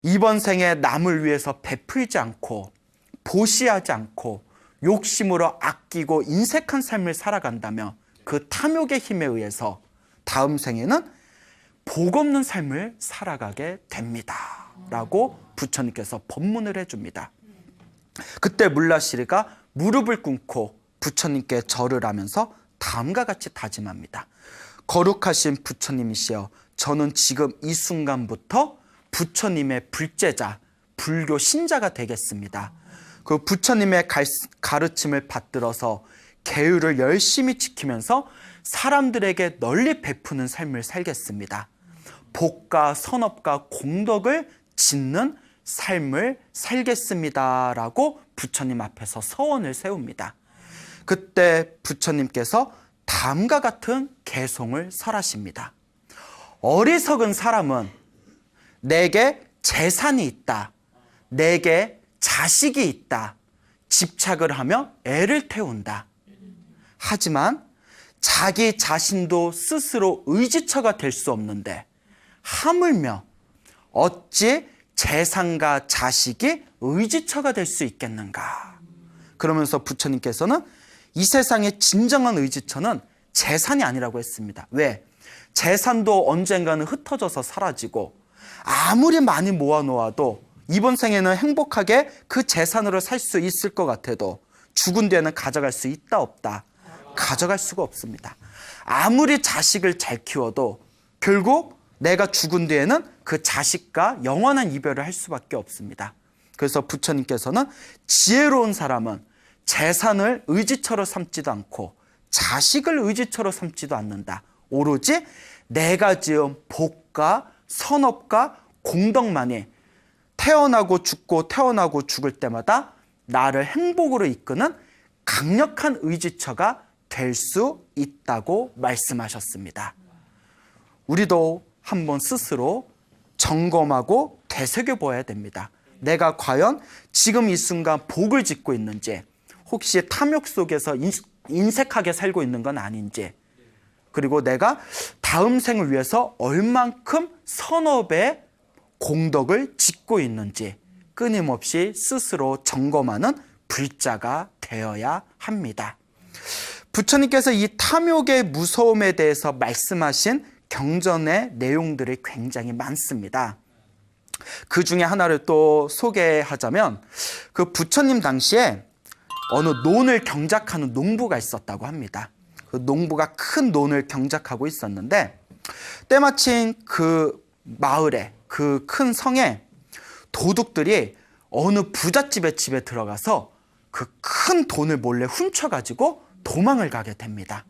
이번 생에 남을 위해서 베풀지 않고 보시하지 않고 욕심으로 아끼고 인색한 삶을 살아간다면 그 탐욕의 힘에 의해서 다음 생에는 복 없는 삶을 살아가게 됩니다 라고 부처님께서 법문을 해줍니다. 그때 물라시리가 무릎을 꿇고 부처님께 절을 하면서 다음과 같이 다짐합니다. 거룩하신 부처님이시여, 저는 지금 이 순간부터 부처님의 불제자, 불교 신자가 되겠습니다. 그 부처님의 가르침을 받들어서 계율을 열심히 지키면서 사람들에게 널리 베푸는 삶을 살겠습니다. 복과 선업과 공덕을 짓는 삶을 살겠습니다 라고 부처님 앞에서 서원을 세웁니다. 그때 부처님께서 다음과 같은 개송을 설하십니다. 어리석은 사람은 내게 재산이 있다, 내게 자식이 있다, 집착을 하며 애를 태운다. 하지만 자기 자신도 스스로 의지처가 될 수 없는데 하물며 어찌 재산과 자식이 의지처가 될 수 있겠는가. 그러면서 부처님께서는 이 세상의 진정한 의지처는 재산이 아니라고 했습니다. 왜? 재산도 언젠가는 흩어져서 사라지고 아무리 많이 모아놓아도 이번 생에는 행복하게 그 재산으로 살 수 있을 것 같아도 죽은 뒤에는 가져갈 수 있다 없다? 가져갈 수가 없습니다. 아무리 자식을 잘 키워도 결국 내가 죽은 뒤에는 그 자식과 영원한 이별을 할 수밖에 없습니다. 그래서 부처님께서는 지혜로운 사람은 재산을 의지처로 삼지도 않고 자식을 의지처로 삼지도 않는다. 오로지 내가 지은 복과 선업과 공덕만이 태어나고 죽고 태어나고 죽을 때마다 나를 행복으로 이끄는 강력한 의지처가 될 수 있다고 말씀하셨습니다. 우리도 한번 스스로 점검하고 되새겨봐야 됩니다. 내가 과연 지금 이 순간 복을 짓고 있는지, 혹시 탐욕 속에서 인색하게 살고 있는 건 아닌지, 그리고 내가 다음 생을 위해서 얼만큼 선업의 공덕을 짓고 있는지 끊임없이 스스로 점검하는 불자가 되어야 합니다. 부처님께서 이 탐욕의 무서움에 대해서 말씀하신 경전의 내용들이 굉장히 많습니다. 그 중에 하나를 또 소개하자면, 그 부처님 당시에 어느 논을 경작하는 농부가 있었다고 합니다. 그 농부가 큰 논을 경작하고 있었는데 때마침 그 마을에, 그 큰 성에 도둑들이 어느 부잣집의 집에 들어가서 그 큰 돈을 몰래 훔쳐가지고 도망을 가게 됩니다.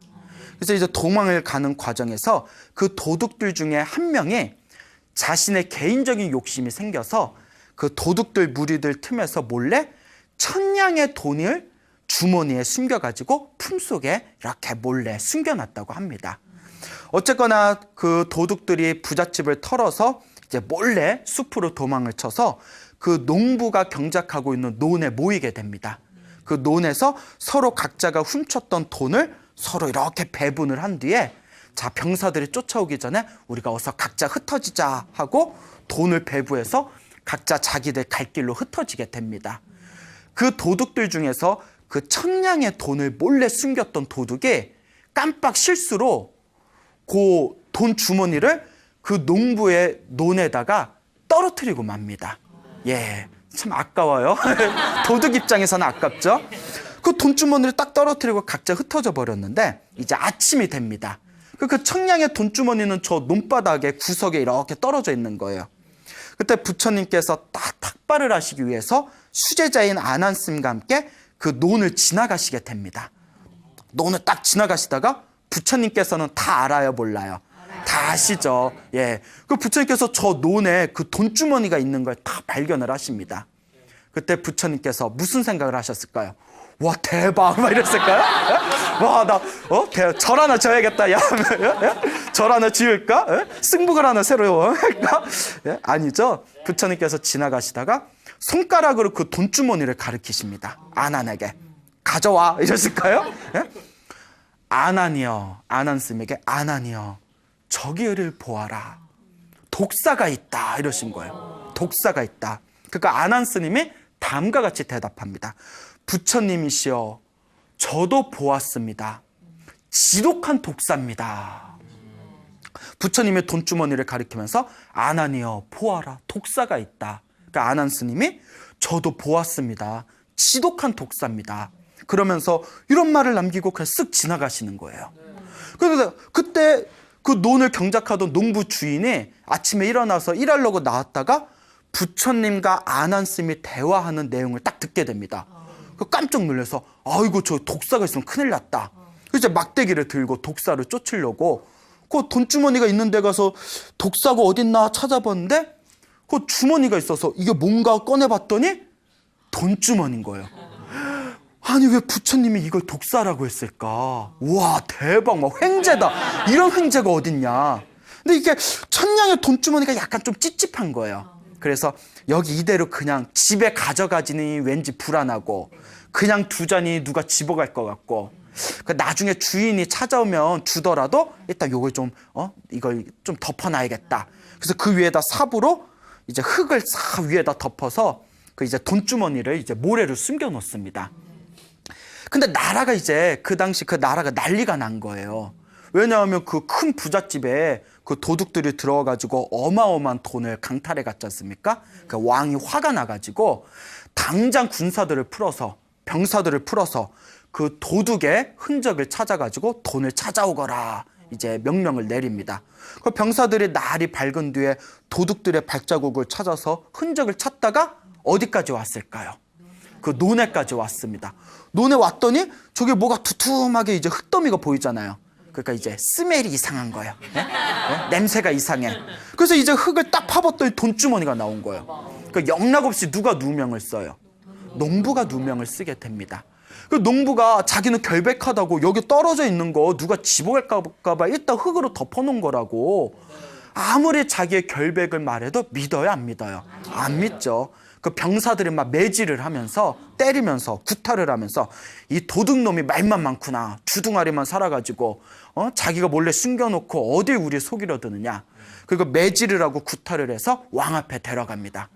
그래서 이제 도망을 가는 과정에서 그 도둑들 중에 한 명이 자신의 개인적인 욕심이 생겨서 그 도둑들 무리들 틈에서 몰래 1000냥의 돈을 주머니에 숨겨가지고 품속에 이렇게 몰래 숨겨놨다고 합니다. 어쨌거나 그 도둑들이 부잣집을 털어서 이제 몰래 숲으로 도망을 쳐서 그 농부가 경작하고 있는 논에 모이게 됩니다. 그 논에서 서로 각자가 훔쳤던 돈을 서로 이렇게 배분을 한 뒤에, 자, 병사들이 쫓아오기 전에 우리가 어서 각자 흩어지자 하고 돈을 배부해서 각자 자기들 갈 길로 흩어지게 됩니다. 그 도둑들 중에서 그 1000냥의 돈을 몰래 숨겼던 도둑이 깜빡 실수로 그 돈 주머니를 그 농부의 논에다가 떨어뜨리고 맙니다. 예, 참 아까워요. 도둑 입장에서는 아깝죠. 그 돈주머니를 딱 떨어뜨리고 각자 흩어져 버렸는데 이제 아침이 됩니다. 그 1000냥의 돈주머니는 저 논바닥에 구석에 이렇게 떨어져 있는 거예요. 그때 부처님께서 딱 탁발을 하시기 위해서 수제자인 아난스님과 함께 그 논을 지나가시게 됩니다. 논을 딱 지나가시다가 부처님께서는 다 알아요, 몰라요? 다 아시죠? 예. 그 부처님께서 저 논에 그 돈주머니가 있는 걸 다 발견을 하십니다. 그때 부처님께서 무슨 생각을 하셨을까요? 와, 대박! 막 이랬을까요? 와, 나, 절 하나 져야겠다. 야, 절 하나 지을까? 승복을 하나 새로 할까? 예? 아니죠. 부처님께서 지나가시다가 손가락으로 그 돈주머니를 가리키십니다. 아난에게. 가져와. 이랬을까요? 예? 아난이여, 아난스님에게 아난이여, 저기를 보아라. 독사가 있다. 이러신 거예요. 독사가 있다. 그러니까 아난 스님이 다음과 같이 대답합니다. 부처님이시여, 저도 보았습니다. 지독한 독사입니다. 부처님의 돈주머니를 가리키면서 아난이여 보아라, 독사가 있다. 그러니까 아난 스님이 저도 보았습니다. 지독한 독사입니다. 그러면서 이런 말을 남기고 그냥 쓱 지나가시는 거예요. 그런데 그때 그 논을 경작하던 농부 주인이 아침에 일어나서 일하려고 나왔다가 부처님과 아난 스님이 대화하는 내용을 딱 듣게 됩니다. 깜짝 놀라서 아이고 저 독사가 있으면 큰일 났다. 이제 막대기를 들고 독사를 쫓으려고 그 돈주머니가 있는 데 가서 독사가 어딨나 찾아봤는데 그 주머니가 있어서 이게 뭔가 꺼내봤더니 돈주머니인 거예요. 아니 왜 부처님이 이걸 독사라고 했을까? 와 대박, 막 횡재다. 이런 횡재가 어딨냐. 근데 이게 천냥의 돈주머니가 약간 좀 찝찝한 거예요. 그래서 여기 이대로 그냥 집에 가져가지니 왠지 불안하고 그냥 두자니 누가 집어갈 것 같고 나중에 주인이 찾아오면 주더라도 일단 요걸 좀 이걸 좀 덮어놔야겠다. 그래서 그 위에다 삽으로 이제 흙을 싹 위에다 덮어서 그 이제 돈주머니를 이제 모래로 숨겨 놓습니다. 근데 나라가 이제 그 당시 그 나라가 난리가 난 거예요. 왜냐하면 그 큰 부잣집에 그 도둑들이 들어와가지고 어마어마한 돈을 강탈해 갔지 않습니까? 그 왕이 화가 나가지고 당장 군사들을 풀어서 병사들을 풀어서 그 도둑의 흔적을 찾아가지고 돈을 찾아오거라 이제 명령을 내립니다. 그 병사들이 날이 밝은 뒤에 도둑들의 발자국을 찾아서 흔적을 찾다가 어디까지 왔을까요? 그 논에까지 왔습니다. 논에 왔더니 저게 뭐가 두툼하게 이제 흙더미가 보이잖아요. 그러니까 이제 스멜이 이상한 거예요. 네? 네? 냄새가 이상해. 그래서 이제 흙을 딱 파봤더니 돈주머니가 나온 거예요. 그러니까 영락없이 누가 누명을 써요? 농부가 누명을 쓰게 됩니다. 그 농부가 자기는 결백하다고 여기 떨어져 있는 거 누가 집어갈까 봐 일단 흙으로 덮어놓은 거라고. 아무리 자기의 결백을 말해도 믿어요, 안 믿어요? 안 믿죠. 그 병사들이 막 매질을 하면서 때리면서 구타를 하면서 이 도둑놈이 말만 많구나, 주둥아리만 살아가지고 자기가 몰래 숨겨놓고 어딜 우리 속이려 드느냐. 그리고 매질을 하고 구타를 해서 왕 앞에 데려갑니다.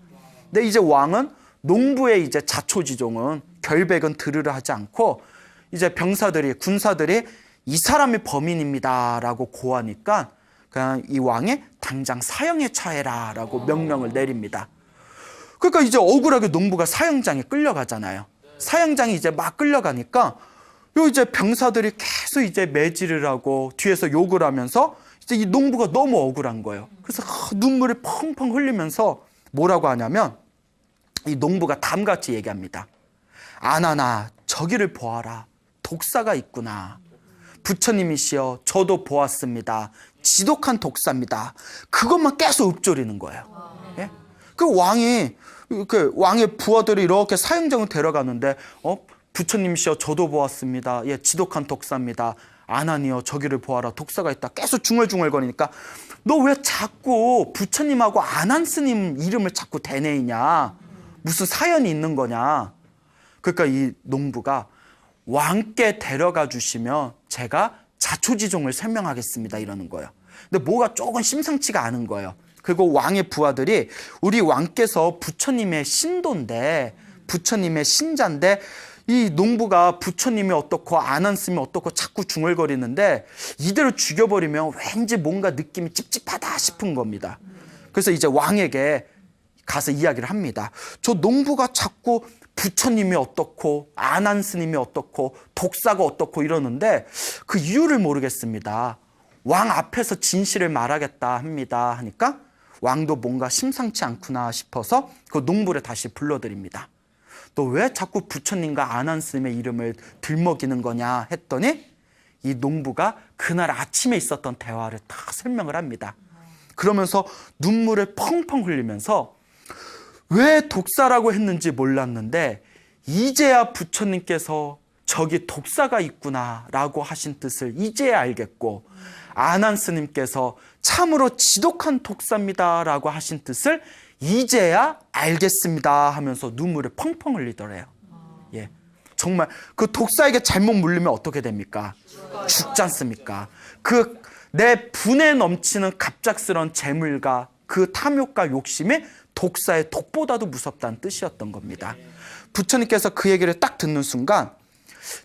근데 이제 왕은 농부의 이제 자초지종은 결백은 들으려 하지 않고 이제 병사들이 군사들이 이 사람이 범인입니다라고 고하니까 그냥 이 왕이 당장 사형에 처해라라고 명령을 내립니다. 그러니까 이제 억울하게 농부가 사형장에 끌려가잖아요. 사형장이 이제 막 끌려가니까 요 이제 병사들이 계속 이제 매질을 하고 뒤에서 욕을 하면서 이제 이 농부가 너무 억울한 거예요. 그래서 눈물을 펑펑 흘리면서 뭐라고 하냐면 이 농부가 다음같이 얘기합니다. 아나나 저기를 보아라, 독사가 있구나. 부처님이시여 저도 보았습니다. 지독한 독사입니다. 그것만 계속 읊조리는 거예요. 예? 그 왕의 부하들이 이렇게 사형장을 데려가는데 부처님이시여 저도 보았습니다. 예, 지독한 독사입니다. 아나니여 저기를 보아라, 독사가 있다. 계속 중얼중얼거리니까 너 왜 자꾸 부처님하고 아난 스님 이름을 자꾸 대내이냐? 무슨 사연이 있는 거냐? 그러니까 이 농부가 왕께 데려가 주시면 제가 자초지종을 설명하겠습니다 이러는 거예요. 근데 뭐가 조금 심상치가 않은 거예요. 그리고 왕의 부하들이 우리 왕께서 부처님의 신도인데 부처님의 신자인데 이 농부가 부처님이 어떻고 아난 스님이 어떻고 자꾸 중얼거리는데 이대로 죽여버리면 왠지 뭔가 느낌이 찝찝하다 싶은 겁니다. 그래서 이제 왕에게 가서 이야기를 합니다. 저 농부가 자꾸 부처님이 어떻고 아난 스님이 어떻고 독사가 어떻고 이러는데 그 이유를 모르겠습니다. 왕 앞에서 진실을 말하겠다 합니다 하니까 왕도 뭔가 심상치 않구나 싶어서 그 농부를 다시 불러드립니다. 너 왜 자꾸 부처님과 아난 스님의 이름을 들먹이는 거냐 했더니 이 농부가 그날 아침에 있었던 대화를 다 설명을 합니다. 그러면서 눈물을 펑펑 흘리면서 왜 독사라고 했는지 몰랐는데 이제야 부처님께서 저기 독사가 있구나라고 하신 뜻을 이제야 알겠고 아난 스님께서 참으로 지독한 독사입니다라고 하신 뜻을 이제야 알겠습니다 하면서 눈물을 펑펑 흘리더래요. 예, 정말 그 독사에게 잘못 물리면 어떻게 됩니까? 죽지 않습니까? 그 내 분에 넘치는 갑작스런 재물과 그 탐욕과 욕심이 독사의 독보다도 무섭다는 뜻이었던 겁니다. 부처님께서 그 얘기를 딱 듣는 순간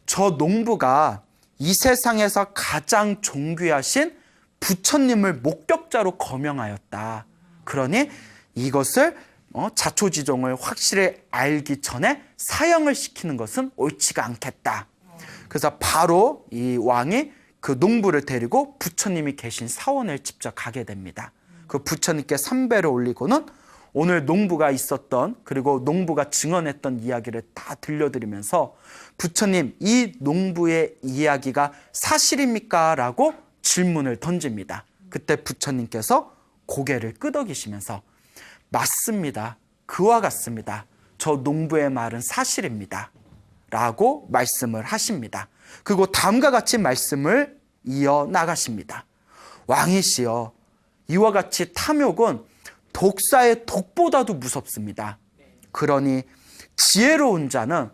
저 농부가 이 세상에서 가장 존귀하신 부처님을 목격자로 거명하였다. 그러니 이것을 자초지종을 확실히 알기 전에 사형을 시키는 것은 옳지가 않겠다. 그래서 바로 이 왕이 그 농부를 데리고 부처님이 계신 사원을 직접 가게 됩니다. 그 부처님께 삼배를 올리고는 오늘 농부가 있었던 그리고 농부가 증언했던 이야기를 다 들려드리면서 부처님, 이 농부의 이야기가 사실입니까? 라고 질문을 던집니다. 그때 부처님께서 고개를 끄덕이시면서 맞습니다. 그와 같습니다. 저 농부의 말은 사실입니다. 라고 말씀을 하십니다. 그리고 다음과 같이 말씀을 이어나가십니다. 왕이시여, 이와 같이 탐욕은 독사의 독보다도 무섭습니다. 그러니 지혜로운 자는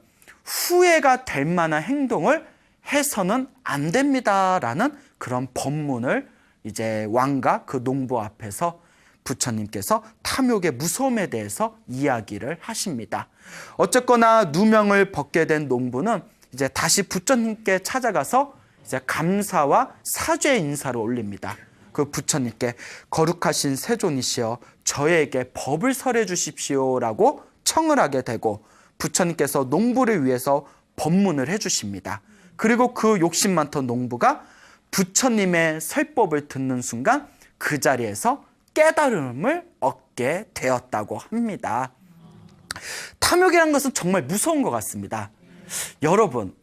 후회가 될 만한 행동을 해서는 안 됩니다. 라는 그런 법문을 이제 왕과 그 농부 앞에서 부처님께서 탐욕의 무서움에 대해서 이야기를 하십니다. 어쨌거나 누명을 벗게 된 농부는 이제 다시 부처님께 찾아가서 이제 감사와 사죄 인사를 올립니다. 그 부처님께 거룩하신 세존이시여 저에게 법을 설해 주십시오라고 청을 하게 되고 부처님께서 농부를 위해서 법문을 해주십니다. 그리고 그 욕심 많던 농부가 부처님의 설법을 듣는 순간 그 자리에서 깨달음을 얻게 되었다고 합니다. 탐욕이란 것은 정말 무서운 것 같습니다. 여러분,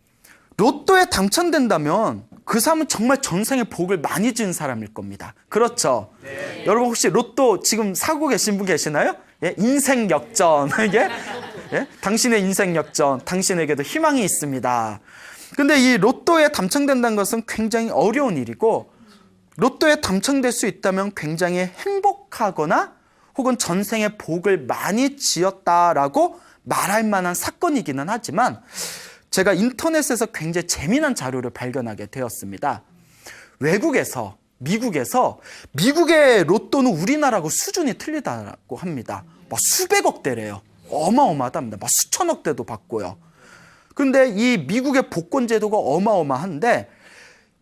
로또에 당첨된다면 그 사람은 정말 전생에 복을 많이 지은 사람일 겁니다. 그렇죠? 네. 여러분 혹시 로또 지금 사고 계신 분 계시나요? 예? 인생 역전. 예? 당신의 인생 역전, 당신에게도 희망이 있습니다. 근데 이 로또에 당첨된다는 것은 굉장히 어려운 일이고 로또에 당첨될 수 있다면 굉장히 행복하거나 혹은 전생에 복을 많이 지었다라고 말할 만한 사건이기는 하지만 제가 인터넷에서 굉장히 재미난 자료를 발견하게 되었습니다. 외국에서, 미국의 로또는 우리나라하고 수준이 틀리다고 합니다. 막 수백억 대래요. 어마어마하답니다. 막 수천억 대도 받고요. 근데 이 미국의 복권 제도가 어마어마한데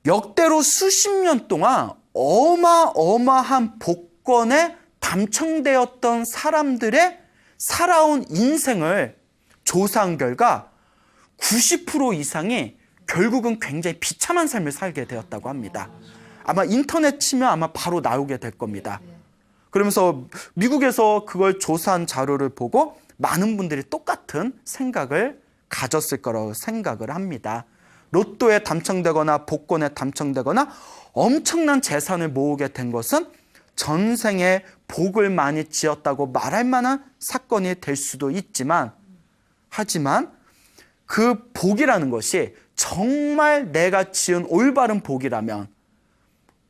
역대로 수십 년 동안 어마어마한 복권에 당첨되었던 사람들의 살아온 인생을 조사한 결과 90% 이상이 결국은 굉장히 비참한 삶을 살게 되었다고 합니다. 아마 인터넷 치면 아마 바로 나오게 될 겁니다. 그러면서 미국에서 그걸 조사한 자료를 보고 많은 분들이 똑같은 생각을 가졌을 거라고 생각을 합니다. 로또에 당첨되거나 복권에 당첨되거나 엄청난 재산을 모으게 된 것은 전생에 복을 많이 지었다고 말할 만한 사건이 될 수도 있지만 하지만 그 복이라는 것이 정말 내가 지은 올바른 복이라면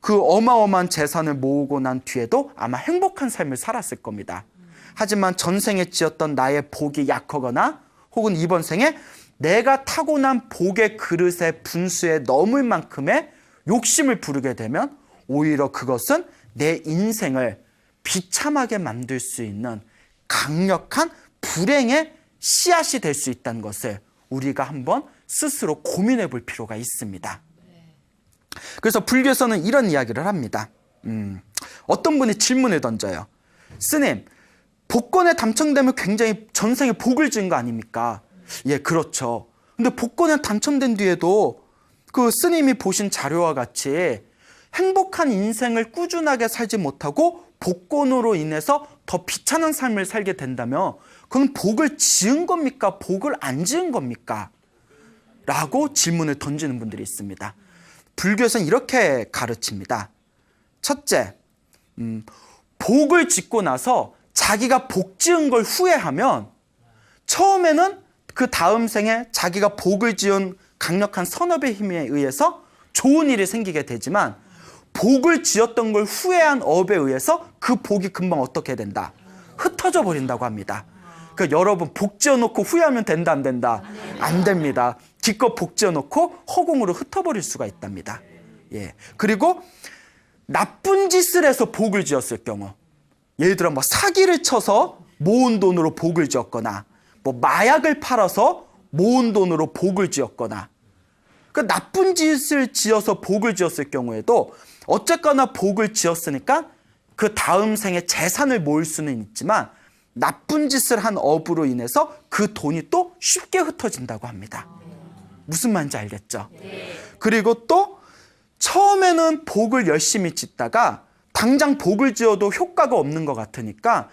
그 어마어마한 재산을 모으고 난 뒤에도 아마 행복한 삶을 살았을 겁니다. 하지만 전생에 지었던 나의 복이 약하거나 혹은 이번 생에 내가 타고난 복의 그릇의 분수에 넘을 만큼의 욕심을 부르게 되면 오히려 그것은 내 인생을 비참하게 만들 수 있는 강력한 불행의 씨앗이 될 수 있다는 것을 우리가 한번 스스로 고민해 볼 필요가 있습니다. 그래서 불교에서는 이런 이야기를 합니다. 어떤 분이 질문을 던져요. 스님, 복권에 당첨되면 굉장히 전생에 복을 지은 거 아닙니까? 예, 그렇죠. 근데 복권에 당첨된 뒤에도 그 스님이 보신 자료와 같이 행복한 인생을 꾸준하게 살지 못하고 복권으로 인해서 더 비참한 삶을 살게 된다면 그건 복을 지은 겁니까? 복을 안 지은 겁니까? 라고 질문을 던지는 분들이 있습니다. 불교에서는 이렇게 가르칩니다. 첫째, 복을 짓고 나서 자기가 복 지은 걸 후회하면 처음에는 그 다음 생에 자기가 복을 지은 강력한 선업의 힘에 의해서 좋은 일이 생기게 되지만 복을 지었던 걸 후회한 업에 의해서 그 복이 금방 어떻게 된다? 흩어져 버린다고 합니다. 그러니까 여러분 복 지어놓고 후회하면 된다 안 된다? 안 됩니다. 기껏 복 지어놓고 허공으로 흩어버릴 수가 있답니다. 예. 그리고 나쁜 짓을 해서 복을 지었을 경우 예를 들어 뭐 사기를 쳐서 모은 돈으로 복을 지었거나 뭐 마약을 팔아서 모은 돈으로 복을 지었거나 그 나쁜 짓을 지어서 복을 지었을 경우에도 어쨌거나 복을 지었으니까 그 다음 생에 재산을 모을 수는 있지만 나쁜 짓을 한 업으로 인해서 그 돈이 또 쉽게 흩어진다고 합니다. 무슨 말인지 알겠죠? 그리고 또 처음에는 복을 열심히 짓다가 당장 복을 지어도 효과가 없는 것 같으니까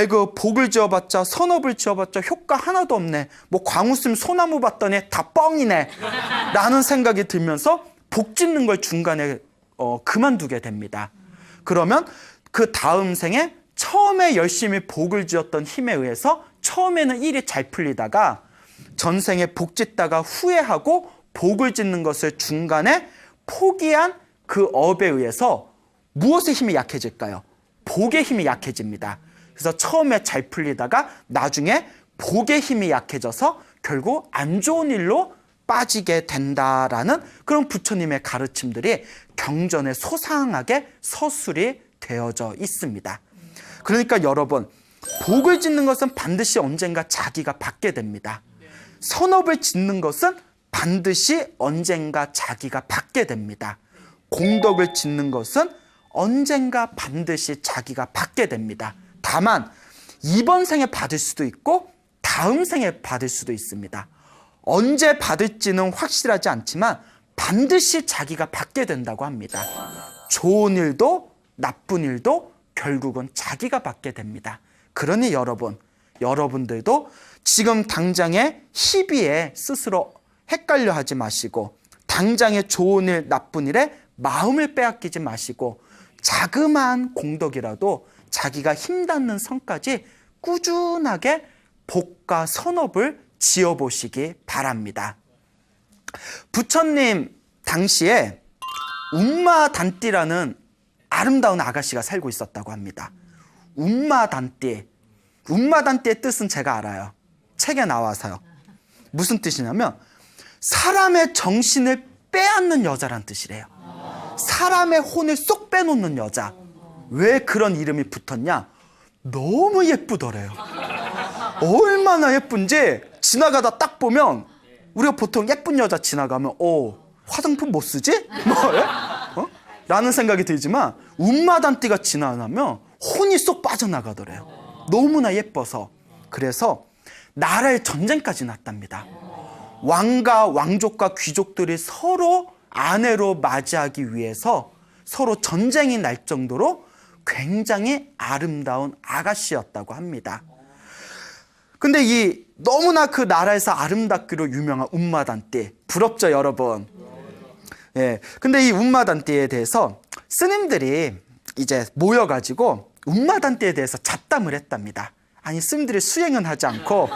그 복을 지어봤자 선업을 지어봤자 효과 하나도 없네. 뭐 광우슴 소나무 봤더니 다 뻥이네 라는 생각이 들면서 복 짓는 걸 중간에 그만두게 됩니다. 그러면 그 다음 생에 처음에 열심히 복을 지었던 힘에 의해서 처음에는 일이 잘 풀리다가 전생에 복 짓다가 후회하고 복을 짓는 것을 중간에 포기한 그 업에 의해서 무엇의 힘이 약해질까요? 복의 힘이 약해집니다. 그래서 처음에 잘 풀리다가 나중에 복의 힘이 약해져서 결국 안 좋은 일로 빠지게 된다라는 그런 부처님의 가르침들이 경전에 소상하게 서술이 되어져 있습니다. 그러니까 여러분, 복을 짓는 것은 반드시 언젠가 자기가 받게 됩니다. 선업을 짓는 것은 반드시 언젠가 자기가 받게 됩니다. 공덕을 짓는 것은 언젠가 반드시 자기가 받게 됩니다. 다만 이번 생에 받을 수도 있고 다음 생에 받을 수도 있습니다. 언제 받을지는 확실하지 않지만 반드시 자기가 받게 된다고 합니다. 좋은 일도 나쁜 일도 결국은 자기가 받게 됩니다. 그러니 여러분들도 지금 당장의 희비에 스스로 헷갈려 하지 마시고 당장의 좋은 일 나쁜 일에 마음을 빼앗기지 마시고 자그마한 공덕이라도 자기가 힘닿는 선까지 꾸준하게 복과 선업을 지어보시기 바랍니다. 부처님 당시에 운마단띠라는 아름다운 아가씨가 살고 있었다고 합니다. 운마단띠. 운마단띠의 뜻은 제가 알아요. 책에 나와서요. 무슨 뜻이냐면 사람의 정신을 빼앗는 여자란 뜻이래요. 사람의 혼을 쏙 빼놓는 여자. 왜 그런 이름이 붙었냐? 너무 예쁘더래요. 얼마나 예쁜지 지나가다 딱 보면 우리가 보통 예쁜 여자 지나가면 화장품 못 쓰지? 라는 생각이 들지만 운마단띠가 지나가면 혼이 쏙 빠져나가더래요. 너무나 예뻐서. 그래서 나라의 전쟁까지 났답니다. 왕과 왕족과 귀족들이 서로 아내로 맞이하기 위해서 서로 전쟁이 날 정도로 굉장히 아름다운 아가씨였다고 합니다. 근데 이 너무나 그 나라에서 아름답기로 유명한 운마단띠, 부럽죠 여러분? 예. 근데 이 운마단띠에 대해서 스님들이 이제 모여가지고 운마단띠에 대해서 잡담을 했답니다. 아니 스님들이 수행은 하지 않고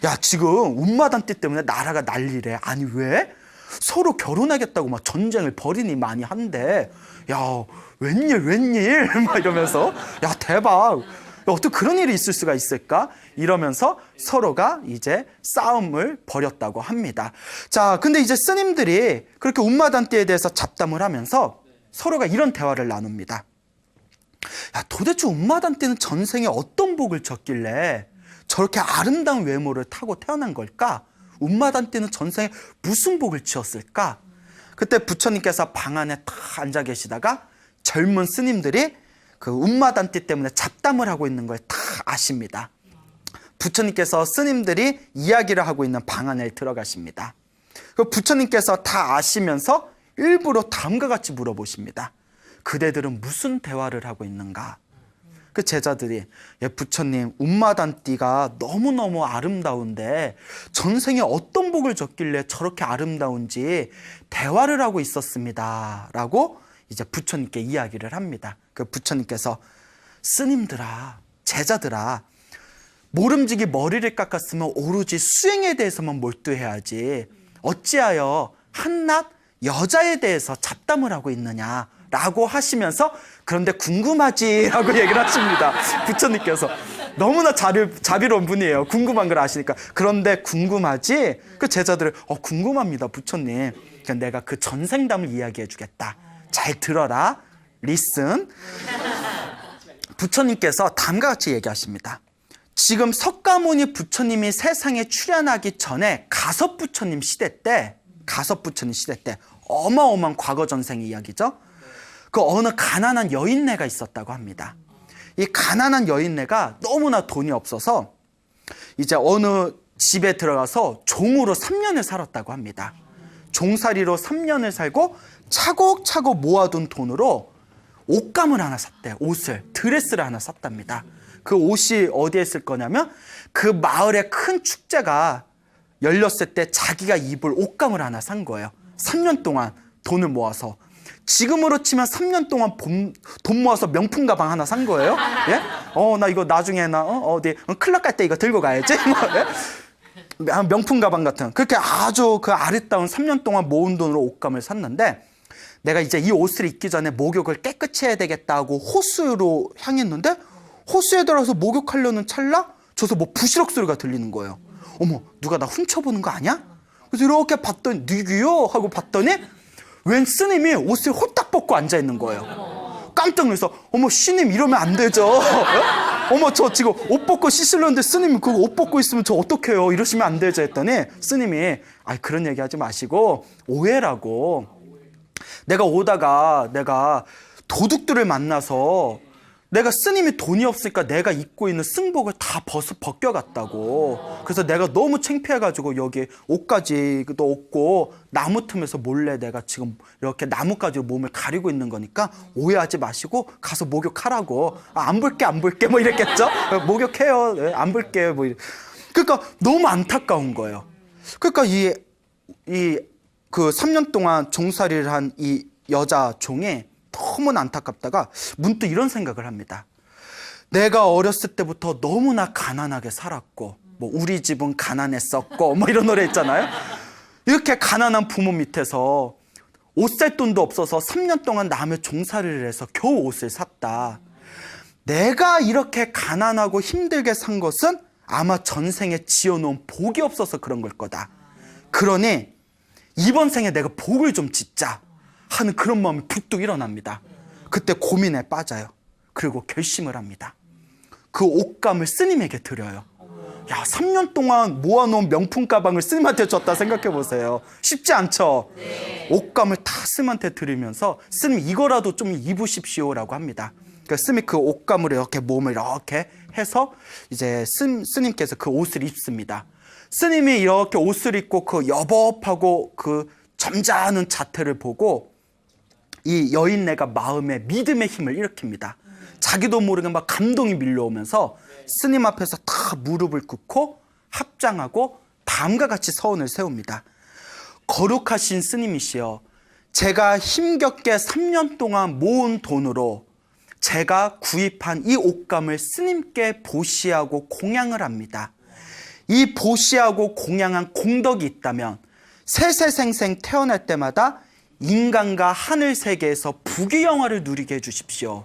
야 지금 운마단띠 때문에 나라가 난리래. 아니 왜? 서로 결혼하겠다고 막 전쟁을 벌이니 많이 한대. 야 웬일 막 이러면서 야 대박. 야, 어떻게 그런 일이 있을 수가 있을까? 이러면서 서로가 이제 싸움을 벌였다고 합니다. 자, 근데 이제 스님들이 그렇게 운마단띠에 대해서 잡담을 하면서 서로가 이런 대화를 나눕니다. 야, 도대체 운마단띠는 전생에 어떤 복을 졌길래 저렇게 아름다운 외모를 타고 태어난 걸까? 운마단띠는 전생에 무슨 복을 지었을까? 그때 부처님께서 방 안에 탁 앉아 계시다가 젊은 스님들이 그 운마단띠 때문에 잡담을 하고 있는 걸 다 아십니다. 부처님께서 스님들이 이야기를 하고 있는 방 안에 들어가십니다. 그 부처님께서 다 아시면서 일부러 다음과 같이 물어보십니다. 그대들은 무슨 대화를 하고 있는가? 그 제자들이 부처님 운마단띠가 너무너무 아름다운데 전생에 어떤 복을 졌길래 저렇게 아름다운지 대화를 하고 있었습니다 라고 이제 부처님께 이야기를 합니다. 그 부처님께서 스님들아 제자들아 모름지기 머리를 깎았으면 오로지 수행에 대해서만 몰두해야지 어찌하여 한낱 여자에 대해서 잡담을 하고 있느냐 라고 하시면서 그런데 궁금하지 라고 얘기를 하십니다. 부처님께서 너무나 자비로운 분이에요. 궁금한 걸 아시니까. 그런데 궁금하지? 그 제자들을 궁금합니다 부처님. 그러니까 내가 그 전생담을 이야기해 주겠다. 잘 들어라. 리슨. 부처님께서 다음과 같이 얘기하십니다. 지금 석가모니 부처님이 세상에 출현하기 전에 가섭부처님 시대 때 어마어마한 과거 전생의 이야기죠. 그 어느 가난한 여인네가 있었다고 합니다. 이 가난한 여인네가 너무나 돈이 없어서 이제 어느 집에 들어가서 종으로 3년을 살았다고 합니다. 종살이로 3년을 살고 차곡차곡 모아둔 돈으로 옷감을 하나 샀대요. 드레스를 하나 샀답니다. 그 옷이 어디에 있을 거냐면 그 마을의 큰 축제가 열렸을 때 자기가 입을 옷감을 하나 산 거예요. 3년 동안 돈을 모아서. 지금으로 치면 3년 동안 돈 모아서 명품 가방 하나 산 거예요. 예? 나 이거 나중에 어디 클럽 갈 때 이거 들고 가야지. 예? 명품 가방 같은. 그렇게 아주 그 아리따운 3년 동안 모은 돈으로 옷감을 샀는데 내가 이제 이 옷을 입기 전에 목욕을 깨끗이 해야 되겠다고 호수로 향했는데 호수에 들어가서 목욕하려는 찰나 저서 뭐 부시럭 소리가 들리는 거예요. 어머, 누가 나 훔쳐보는 거 아니야? 그래서 이렇게 봤더니 누구요? 하고 봤더니 웬 스님이 옷을 홀딱 벗고 앉아있는 거예요. 깜짝 놀라서 어머 스님 이러면 안 되죠. 어머 저 지금 옷 벗고 씻으려는데 스님 그거 옷 벗고 있으면 저 어떡해요? 이러시면 안 되죠 했더니 스님이 그런 얘기 하지 마시고 오해라고. 내가 오다가 내가 도둑들을 만나서 내가 스님이 돈이 없으니까 내가 입고 있는 승복을 다 벗겨갔다고. 그래서 내가 너무 창피해가지고 여기 옷가지도 없고 나무 틈에서 몰래 내가 지금 이렇게 나뭇가지로 몸을 가리고 있는 거니까 오해하지 마시고 가서 목욕하라고. 안 볼게 뭐 이랬겠죠. 목욕해요. 네, 안 볼게 뭐. 그러니까 너무 안타까운 거예요. 그러니까 그 3년 동안 종살이를 한 이 여자 종이 너무나 안타깝다가 문득 이런 생각을 합니다. 내가 어렸을 때부터 너무나 가난하게 살았고 뭐 우리 집은 가난했었고 뭐 이런 노래 있잖아요. 이렇게 가난한 부모 밑에서 옷 살 돈도 없어서 3년 동안 남의 종살이를 해서 겨우 옷을 샀다. 내가 이렇게 가난하고 힘들게 산 것은 아마 전생에 지어놓은 복이 없어서 그런 걸 거다. 그러니 이번 생에 내가 복을 좀 짓자 하는 그런 마음이 불뚝 일어납니다. 그때 고민에 빠져요. 그리고 결심을 합니다. 그 옷감을 스님에게 드려요. 야, 3년 동안 모아놓은 명품 가방을 스님한테 줬다 생각해 보세요. 쉽지 않죠? 네. 옷감을 다 스님한테 드리면서 스님 이거라도 좀 입으십시오라고 합니다. 그러니까 스님이 그 옷감을 이렇게 몸을 이렇게 해서 이제 스님께서 그 옷을 입습니다. 스님이 이렇게 옷을 입고 그 여법하고 그 점잖은 자태를 보고 이 여인네가 마음에 믿음의 힘을 일으킵니다. 자기도 모르게 막 감동이 밀려오면서 스님 앞에서 다 무릎을 꿇고 합장하고 다음과 같이 서원을 세웁니다. 거룩하신 스님이시여, 제가 힘겹게 3년 동안 모은 돈으로 제가 구입한 이 옷감을 스님께 보시하고 공양을 합니다. 이 보시하고 공양한 공덕이 있다면 세세생생 태어날 때마다 인간과 하늘 세계에서 부귀영화를 누리게 해주십시오.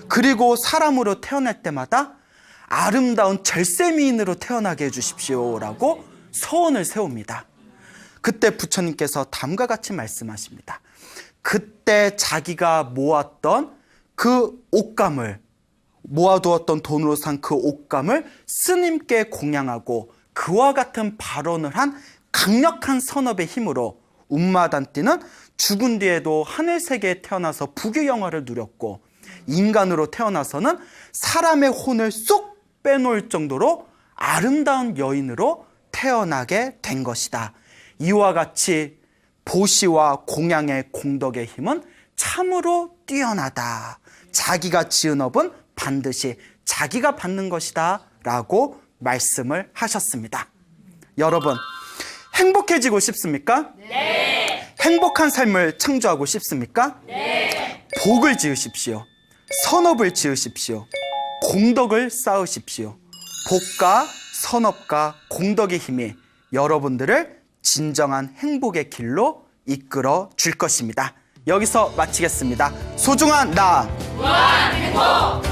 그리고 사람으로 태어날 때마다 아름다운 절세미인으로 태어나게 해주십시오 라고 소원을 세웁니다. 그때 부처님께서 다음과 같이 말씀하십니다. 그때 자기가 모았던 그 옷감을, 모아두었던 돈으로 산 그 옷감을 스님께 공양하고 그와 같은 발언을 한 강력한 선업의 힘으로 움마단띠는 죽은 뒤에도 하늘세계에 태어나서 부귀영화를 누렸고 인간으로 태어나서는 사람의 혼을 쏙 빼놓을 정도로 아름다운 여인으로 태어나게 된 것이다. 이와 같이 보시와 공양의 공덕의 힘은 참으로 뛰어나다. 자기가 지은 업은 반드시 자기가 받는 것이다 라고 말씀을 하셨습니다. 여러분, 행복해지고 싶습니까? 네. 행복한 삶을 창조하고 싶습니까? 네. 복을 지으십시오. 선업을 지으십시오. 공덕을 쌓으십시오. 복과 선업과 공덕의 힘이 여러분들을 진정한 행복의 길로 이끌어 줄 것입니다. 여기서 마치겠습니다. 소중한 나, 무한 행복!